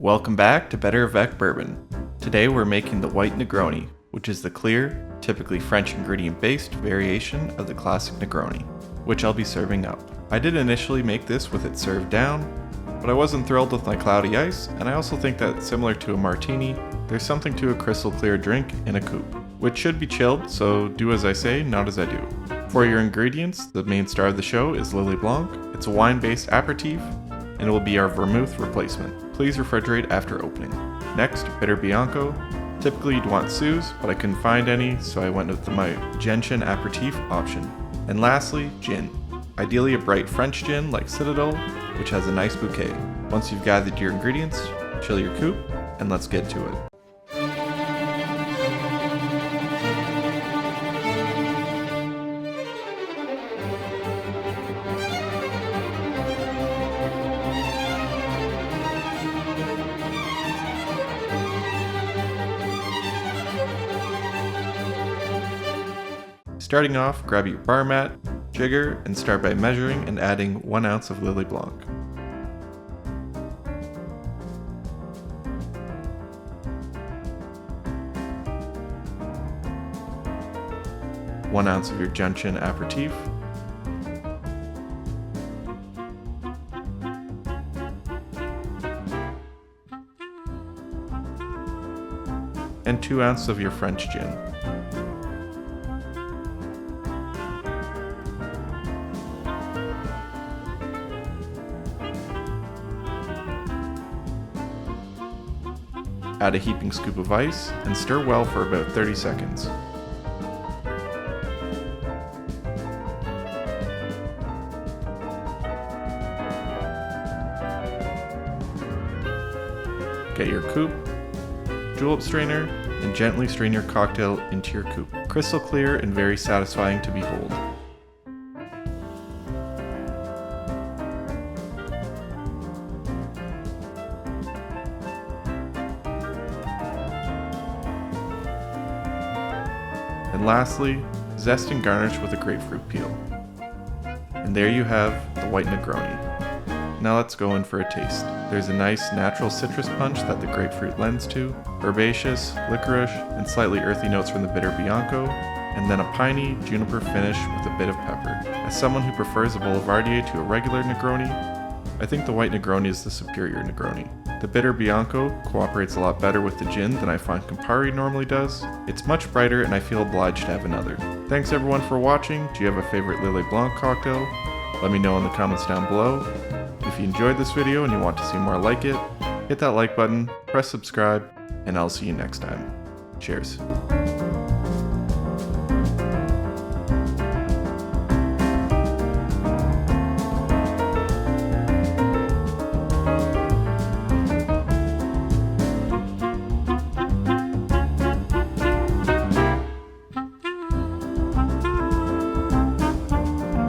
Welcome back to BetterAvecBourbon. Today we're making the White Negroni, which is the clear, typically French ingredient-based variation of the classic Negroni, which I'll be serving up. I did initially make this with it served down, but I wasn't thrilled with my cloudy ice, and I also think that similar to a Martini, there's something to a crystal clear drink in a coupe, which should be chilled, so do as I say, not as I do. For your ingredients, the main star of the show is Lillet Blanc. It's a wine-based aperitif, and it will be our vermouth replacement. Please refrigerate after opening. Next, Bitter Bianco. Typically you'd want Suze, but I couldn't find any, so I went with my gentian aperitif option. And lastly, gin. Ideally a bright French gin like Citadel, which has a nice bouquet. Once you've gathered your ingredients, chill your coupe, and let's get to it. Starting off, grab your bar mat, jigger, and start by measuring and adding 1 ounce of Lillet Blanc. One ounce of your gentian aperitif, and 2 ounces of your French gin. Add a heaping scoop of ice and stir well for about 30 seconds. Get your coupe, julep strainer, and gently strain your cocktail into your coupe. Crystal clear and very satisfying to behold. And lastly, zest and garnish with a grapefruit peel. And there you have the White Negroni. Now let's go in for a taste. There's a nice natural citrus punch that the grapefruit lends to, herbaceous, licorice, and slightly earthy notes from the Bitter Bianco, and then a piney juniper finish with a bit of pepper. As someone who prefers a Boulevardier to a regular Negroni, I think the White Negroni is the superior Negroni. The Bitter Bianco cooperates a lot better with the gin than I find Campari normally does. It's much brighter and I feel obliged to have another. Thanks everyone for watching. Do you have a favorite Lillet Blanc cocktail? Let me know in the comments down below. If you enjoyed this video and you want to see more like it, hit that like button, press subscribe, and I'll see you next time. Cheers.